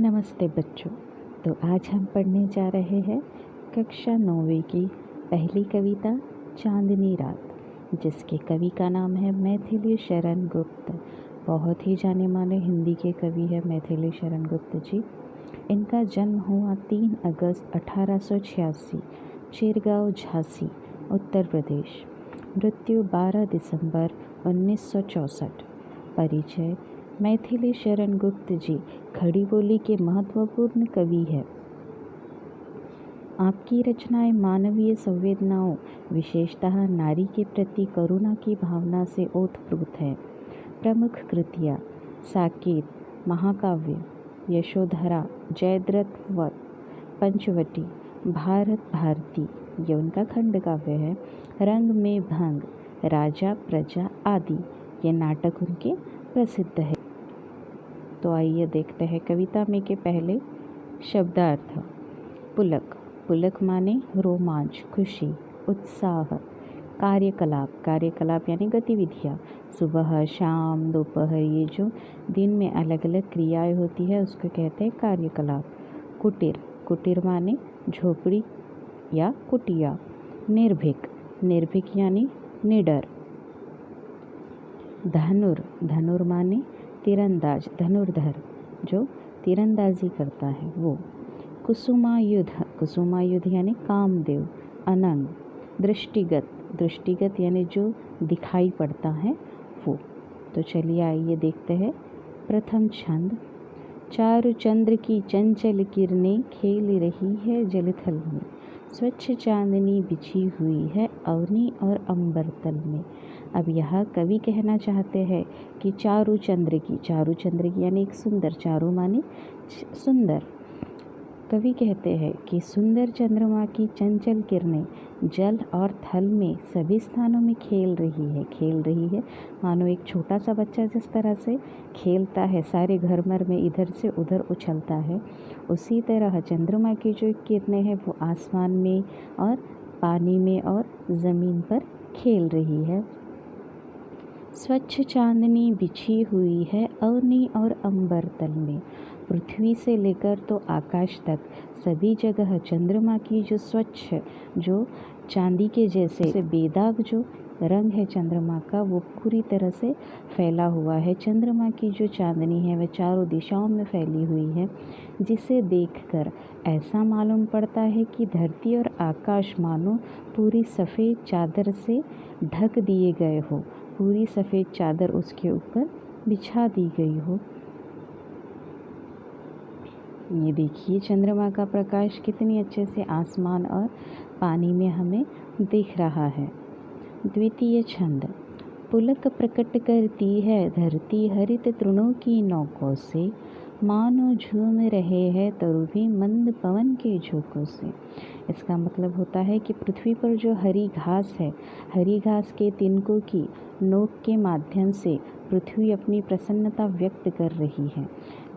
नमस्ते बच्चों। तो आज हम पढ़ने जा रहे हैं कक्षा 9वीं की पहली कविता चांदनी रात, जिसके कवि का नाम है मैथिली शरण गुप्त। बहुत ही जाने माने हिंदी के कवि है मैथिली शरण गुप्त जी। इनका जन्म हुआ 3 अगस्त 1886 चिरगांव झांसी उत्तर प्रदेश। मृत्यु 12 दिसंबर 1964। परिचय। मैथिली शरण गुप्त जी खड़ी बोली के महत्वपूर्ण कवि हैं। आपकी रचनाएं मानवीय संवेदनाओं, विशेषतः नारी के प्रति करुणा की भावना से ओतप्रोत है। प्रमुख कृतियाँ: साकेत, महाकाव्य, यशोधरा, जयद्रथ वध, पंचवटी, भारत भारती, ये उनका खंड काव्य है। रंग में भंग, राजा प्रजा आदि, ये नाटक उनके प्रसिद्ध है। तो आइए देखते हैं कविता में के पहले शब्दार्थ। पुलक, पुलक माने रोमांच, खुशी, उत्साह। कार्यकलाप, कार्यकलाप यानी गतिविधियाँ, सुबह, शाम, दोपहर, ये जो दिन में अलग अलग क्रियाएं होती है उसको कहते हैं कार्यकलाप। कुटीर, कुटीर माने झोपड़ी या कुटिया। निर्भीक, निर्भीक यानी निडर। धनुर, धनुर माने तीरंदाज, धनुर्धर जो तीरंदाजी करता है वो। कुसुमायुध, कुसुमायुध यानी कामदेव। अनंग, दृष्टिगत, दृष्टिगत यानी जो दिखाई पड़ता है वो। तो चलिए आइए देखते हैं प्रथम छंद। चारु चंद्र की चंचल किरणें खेल रही है जलथल में, स्वच्छ चांदनी बिछी हुई है अवनी और अंबर तल में। अब यहाँ कवि कहना चाहते हैं कि चारु चंद्र की, चारु चंद्र की यानी एक सुंदर, चारु माने सुंदर। कवि कहते हैं कि सुंदर चंद्रमा की चंचल किरणें जल और थल में सभी स्थानों में खेल रही है। खेल रही है मानो एक छोटा सा बच्चा जिस तरह से खेलता है, सारे घर भर में इधर से उधर उछलता है, उसी तरह चंद्रमा की जो किरणें हैं वो आसमान में और पानी में और ज़मीन पर खेल रही है। स्वच्छ चांदनी बिछी हुई है अवनी और अंबर तल में। पृथ्वी से लेकर तो आकाश तक सभी जगह चंद्रमा की जो स्वच्छ, जो चांदी के जैसे बेदाग जो रंग है चंद्रमा का, वो पूरी तरह से फैला हुआ है। चंद्रमा की जो चांदनी है वह चारों दिशाओं में फैली हुई है, जिसे देखकर ऐसा मालूम पड़ता है कि धरती और आकाश मानो पूरी सफ़ेद चादर से ढक दिए गए हो, पूरी सफ़ेद चादर उसके ऊपर बिछा दी गई हो। ये देखिए चंद्रमा का प्रकाश कितनी अच्छे से आसमान और पानी में हमें दिख रहा है। द्वितीय छंद। पुलक प्रकट करती है धरती हरित तृणों की नौकों से, मानो झूम रहे हैं तरुभी मंद पवन के झोंकों से। इसका मतलब होता है कि पृथ्वी पर जो हरी घास है, हरी घास के तिनकों की नोक के माध्यम से पृथ्वी अपनी प्रसन्नता व्यक्त कर रही है।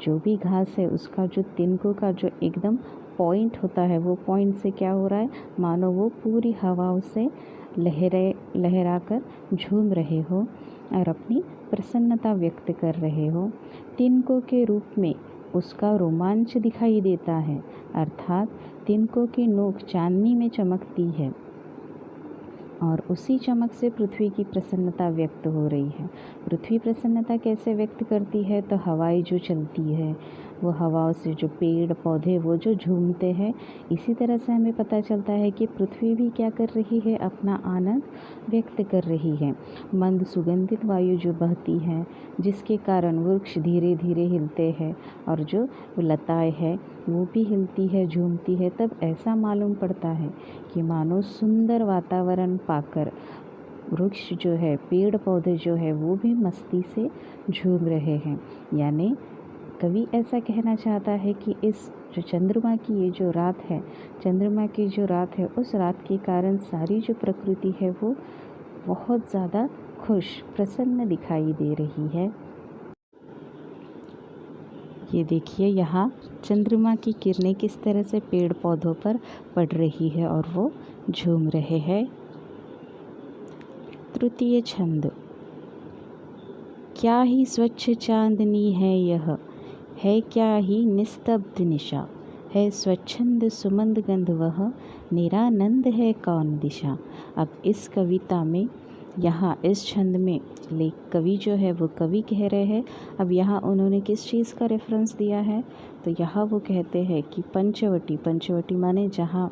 जो भी घास है उसका जो तिनकों का जो एकदम पॉइंट होता है, वो पॉइंट से क्या हो रहा है, मानो वो पूरी हवाओं से लहरा कर झूम रहे हो और अपनी प्रसन्नता व्यक्त कर रहे हो। तिनकों के रूप में उसका रोमांच दिखाई देता है, अर्थात तिनकों की नोक चांदनी में चमकती है और उसी चमक से पृथ्वी की प्रसन्नता व्यक्त हो रही है। पृथ्वी प्रसन्नता कैसे व्यक्त करती है, तो हवाएं जो चलती है, वो हवाओं से जो पेड़ पौधे वो जो झूमते हैं, इसी तरह से हमें पता चलता है कि पृथ्वी भी क्या कर रही है, अपना आनंद व्यक्त कर रही है। मंद सुगंधित वायु जो बहती है, जिसके कारण वृक्ष धीरे धीरे हिलते हैं और जो लताएं हैं वो भी हिलती है, झूमती है, तब ऐसा मालूम पड़ता है कि मानो सुंदर वातावरण पाकर वृक्ष जो है, पेड़ पौधे जो है, वो भी मस्ती से झूम रहे हैं। यानी कवि ऐसा कहना चाहता है कि इस जो चंद्रमा की ये जो रात है, चंद्रमा की जो रात है, उस रात के कारण सारी जो प्रकृति है वो बहुत ज़्यादा खुश, प्रसन्न दिखाई दे रही है। ये देखिए यहाँ चंद्रमा की किरणें किस तरह से पेड़ पौधों पर पड़ रही है और वो झूम रहे हैं। तृतीय छंद। क्या ही स्वच्छ चांदनी है यह, है क्या ही निस्तब्ध निशा, है स्वच्छंद सुमंद गंध वह, निरानंद है कौन दिशा। अब इस कविता में यहाँ इस छंद में कवि जो है वो कवि कह रहे हैं। अब यहाँ उन्होंने किस चीज़ का रेफरेंस दिया है, तो यहाँ वो कहते हैं कि पंचवटी माने जहाँ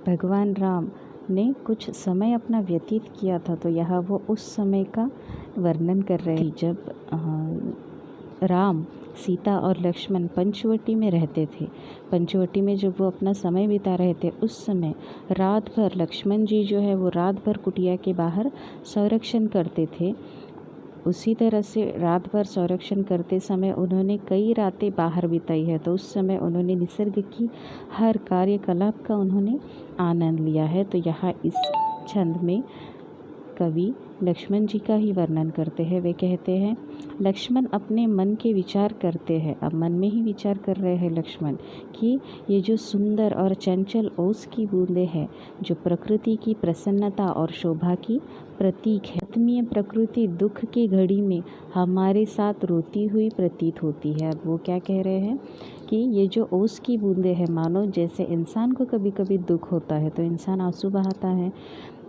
भगवान राम ने कुछ समय अपना व्यतीत किया था, तो यहाँ वो उस समय का वर्णन कर रहे हैं जब राम, सीता और लक्ष्मण पंचवटी में रहते थे। पंचवटी में जब वो अपना समय बिता रहे थे, उस समय रात भर लक्ष्मण जी जो है वो रात भर कुटिया के बाहर संरक्षण करते थे। उसी तरह से रात भर संरक्षण करते समय उन्होंने कई रातें बाहर बिताई है, तो उस समय उन्होंने निसर्ग की हर कार्यकलाप का उन्होंने आनंद लिया है। तो यहाँ इस छंद में कवि लक्ष्मण जी का ही वर्णन करते हैं। वे कहते हैं, लक्ष्मण अपने मन के विचार करते हैं। अब मन में ही विचार कर रहे हैं लक्ष्मण कि ये जो सुंदर और चंचल ओस की बूंदें हैं, जो प्रकृति की प्रसन्नता और शोभा की प्रतीक है। आत्मीय प्रकृति दुख की घड़ी में हमारे साथ रोती हुई प्रतीत होती है। अब वो क्या कह रहे हैं कि ये जो ओस की बूंदें हैं, मानो जैसे इंसान को कभी कभी दुख होता है तो इंसान आंसू बहाता है,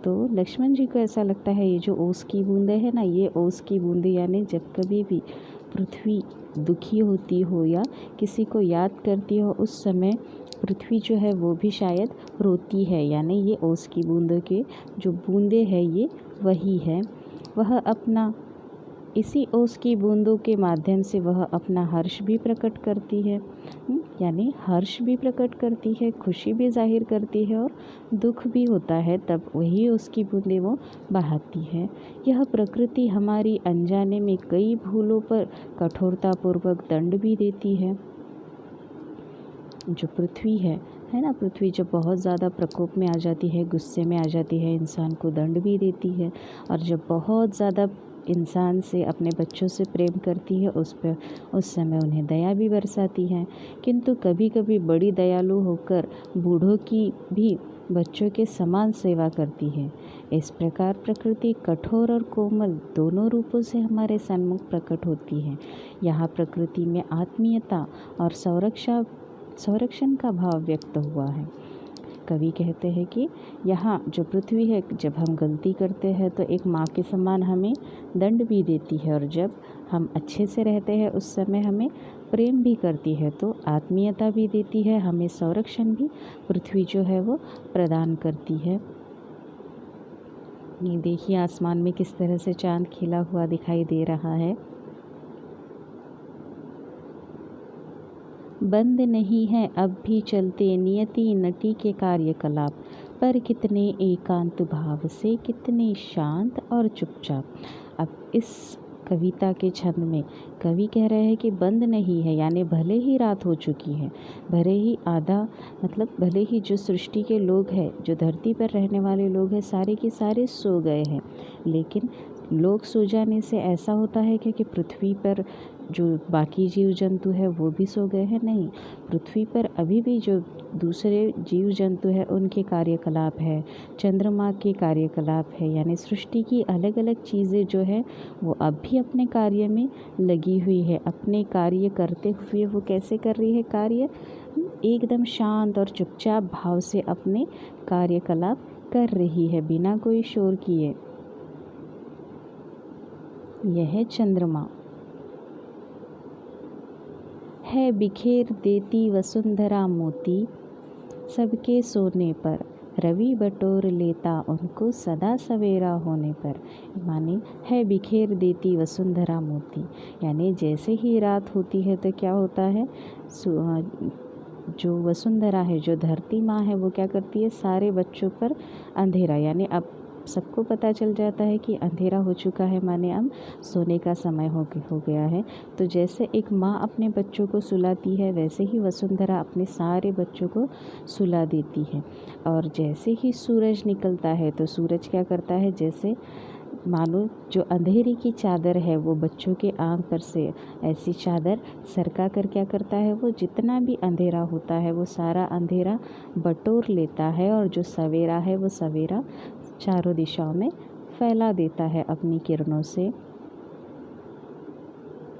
तो लक्ष्मण जी को ऐसा लगता है ये जो ओस की बूंदें हैं ना, ये ओस की बूंदें यानी जब कभी भी पृथ्वी दुखी होती हो या किसी को याद करती हो, उस समय पृथ्वी जो है वो भी शायद रोती है। यानी ये ओस की बूंदों के जो बूंदें हैं ये वही है। वह अपना इसी ओस की बूंदों के माध्यम से वह अपना हर्ष भी प्रकट करती है, यानी हर्ष भी प्रकट करती है, खुशी भी जाहिर करती है, और दुख भी होता है तब वही उसकी बूंदें वो बहाती है। यह प्रकृति हमारी अनजाने में कई भूलों पर कठोरतापूर्वक दंड भी देती है। जो पृथ्वी है ना, पृथ्वी जब बहुत ज़्यादा प्रकोप में आ जाती है, गुस्से में आ जाती है, इंसान को दंड भी देती है। और जब बहुत ज़्यादा इंसान से, अपने बच्चों से प्रेम करती है, उस समय उन्हें दया भी बरसाती है। किंतु कभी कभी बड़ी दयालु होकर बूढ़ों की भी बच्चों के समान सेवा करती है। इस प्रकार प्रकृति कठोर और कोमल दोनों रूपों से हमारे सन्मुख प्रकट होती है। यहाँ प्रकृति में आत्मीयता और संरक्षण का भाव व्यक्त हुआ है। कवि कहते हैं कि यहाँ जो पृथ्वी है, जब हम गलती करते हैं तो एक माँ के समान हमें दंड भी देती है, और जब हम अच्छे से रहते हैं उस समय हमें प्रेम भी करती है, तो आत्मीयता भी देती है, हमें संरक्षण भी पृथ्वी जो है वो प्रदान करती है। ये देखिए आसमान में किस तरह से चांद खिला हुआ दिखाई दे रहा है। बंद नहीं है अब भी चलते नियति नटी के कार्यकलाप, पर कितने एकांत भाव से, कितने शांत और चुपचाप। अब इस कविता के छंद में कवि कह रहे हैं कि बंद नहीं है, यानी भले ही रात हो चुकी है, भले ही भले ही जो सृष्टि के लोग हैं, जो धरती पर रहने वाले लोग हैं, सारे के सारे सो गए हैं, लेकिन लोग सो जाने से ऐसा होता है कि पृथ्वी पर जो बाकी जीव जंतु है वो भी सो गए हैं? नहीं, पृथ्वी पर अभी भी जो दूसरे जीव जंतु है उनके कार्यकलाप है, चंद्रमा के कार्यकलाप है, यानी सृष्टि की अलग अलग चीज़ें जो है वो अब भी अपने कार्य में लगी हुई है। अपने कार्य करते हुए वो कैसे कर रही है कार्य? एकदम शांत और चुपचाप भाव से अपने कार्यकलाप कर रही है, बिना कोई शोर किए। यह चंद्रमा है बिखेर देती वसुंधरा मोती, सबके सोने पर रवि बटोर लेता उनको सदा सवेरा होने पर। माने है बिखेर देती वसुंधरा मोती, यानी जैसे ही रात होती है तो क्या होता है, जो वसुंधरा है, जो धरती माँ है, वो क्या करती है, सारे बच्चों पर अंधेरा, यानी अब सबको पता चल जाता है कि अंधेरा हो चुका है, माने अब सोने का समय हो गया है। तो जैसे एक माँ अपने बच्चों को सुलाती है, वैसे ही वसुंधरा अपने सारे बच्चों को सुला देती है। और जैसे ही सूरज निकलता है तो सूरज क्या करता है, जैसे मानो जो अंधेरे की चादर है वो बच्चों के आँख पर से ऐसी चादर सरका कर क्या करता है, वो जितना भी अंधेरा होता है वो सारा अंधेरा बटोर लेता है, और जो सवेरा है वो सवेरा चारों दिशाओं में फैला देता है अपनी किरणों से।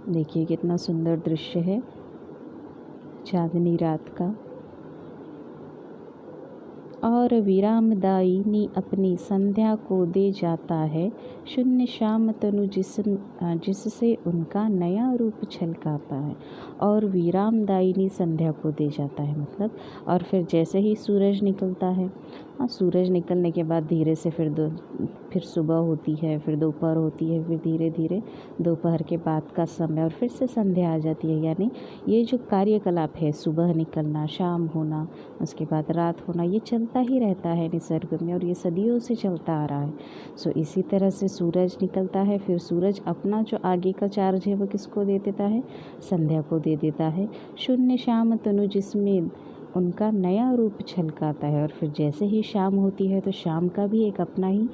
देखिए कितना सुंदर दृश्य है। चांदनी रात का। और विरामदायिनी अपनी संध्या को दे जाता है शून्य श्याम तनु जिससे उनका नया रूप छलकाता है। और विरामदायिनी संध्या को दे जाता है मतलब, और फिर जैसे ही सूरज निकलता है, सूरज निकलने के बाद धीरे से फिर सुबह होती है, फिर दोपहर होती है, फिर धीरे धीरे दोपहर के बाद का समय और फिर से संध्या आ जाती है। यानी ये जो कार्यकलाप है, सुबह निकलना, शाम होना, उसके बाद रात होना, ये चलता ही रहता है निसर्ग में और ये सदियों से चलता आ रहा है। सो इसी तरह से सूरज निकलता है, फिर सूरज अपना जो आगे का चार्ज है वो किसको दे देता है? संध्या को दे देता है। शून्य श्याम तनु जिसमें उनका नया रूप छलकाता है। और फिर जैसे ही शाम होती है तो शाम का भी एक अपना ही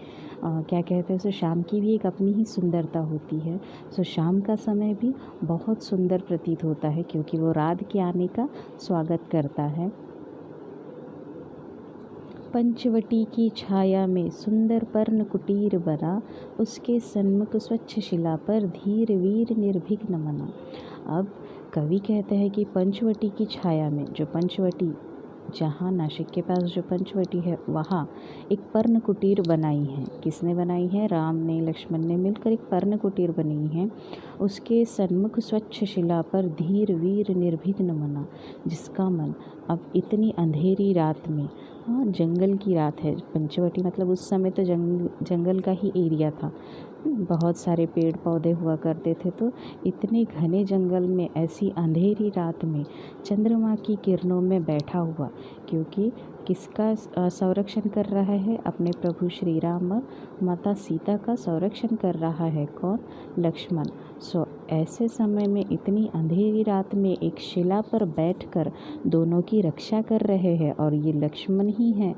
क्या कहते हैं उसे, शाम की भी एक अपनी ही सुंदरता होती है। सो शाम का समय भी बहुत सुंदर प्रतीत होता है क्योंकि वो रात के आने का स्वागत करता है। पंचवटी की छाया में सुंदर पर्ण कुटीर बना, उसके सन्मुख स्वच्छ शिला पर धीर वीर निर्भीक नमना। अब कवि कहते हैं कि पंचवटी की छाया में, जो पंचवटी जहाँ नासिक के पास जो पंचवटी है वहाँ एक पर्ण कुटीर बनाई है। किसने बनाई है? राम ने, लक्ष्मण ने मिलकर एक पर्ण कुटीर बनाई है। उसके सन्मुख स्वच्छ शिला पर धीर वीर निर्भीक नमना, जिसका मन अब इतनी अंधेरी रात में, जंगल की रात है, पंचवटी मतलब उस समय तो जंगल का ही एरिया था, बहुत सारे पेड़ पौधे हुआ करते थे। तो इतने घने जंगल में ऐसी अंधेरी रात में चंद्रमा की किरणों में बैठा हुआ, क्योंकि किसका संरक्षण कर रहा है? अपने प्रभु श्री राम और माता सीता का संरक्षण कर रहा है। कौन? लक्ष्मण। सो ऐसे समय में इतनी अंधेरी रात में एक शिला पर बैठकर दोनों की रक्षा कर रहे हैं। और ये लक्ष्मण ही है,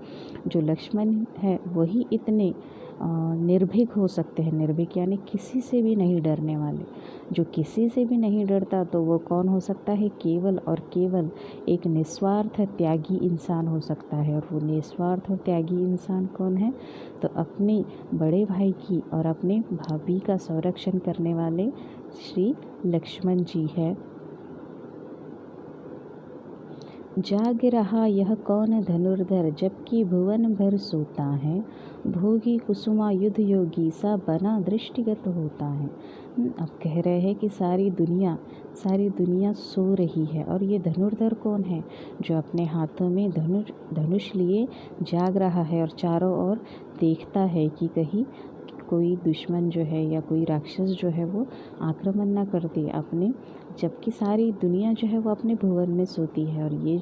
जो लक्ष्मण है वही इतने निर्भीक हो सकते हैं। निर्भीक यानी किसी से भी नहीं डरने वाले। जो किसी से भी नहीं डरता तो वो कौन हो सकता है? केवल और केवल एक निस्वार्थ त्यागी इंसान हो सकता है। और वो निस्वार्थ और त्यागी इंसान कौन है? तो अपने बड़े भाई की और अपने भाभी का संरक्षण करने वाले श्री लक्ष्मण जी है। जाग रहा यह कौन धनुर्धर, जबकि भुवन भर सोता है, भोगी कुसुमा युद्ध योगी सा बना दृष्टिगत होता है। अब कह रहे हैं कि सारी दुनिया सो रही है और ये धनुर्धर कौन है? जो अपने हाथों में धनुष लिए जाग रहा है और चारों ओर देखता है कि कहीं कोई दुश्मन जो है या कोई राक्षस जो है वो आक्रमण ना कर दे अपने, जबकि सारी दुनिया जो है वो अपने भुवन में सोती है। और ये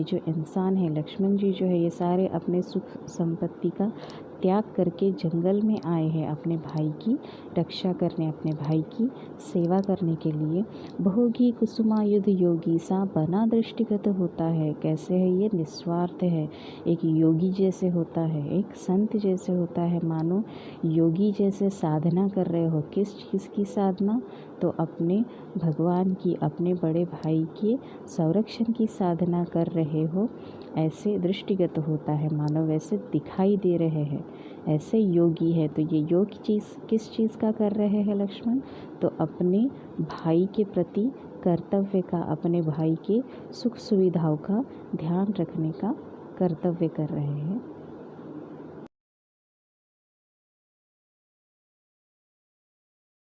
जो इंसान है लक्ष्मण जी जो है, ये सारे अपने सुख संपत्ति का त्याग करके जंगल में आए हैं अपने भाई की रक्षा करने, अपने भाई की सेवा करने के लिए। भोगी कुसुमा युद्ध योगी सा बना दृष्टिगत होता है। कैसे है ये? निस्वार्थ है, एक योगी जैसे होता है, एक संत जैसे होता है, मानो योगी जैसे साधना कर रहे हो। किस चीज़ की साधना? तो अपने भगवान की, अपने बड़े भाई के संरक्षण की साधना कर रहे हो, ऐसे दृष्टिगत होता है, मानो वैसे दिखाई दे रहे हैं, ऐसे योगी है। तो ये योग किस चीज़ का कर रहे हैं लक्ष्मण? तो अपने भाई के प्रति कर्तव्य का, अपने भाई के सुख सुविधाओं का ध्यान रखने का कर्तव्य कर रहे हैं।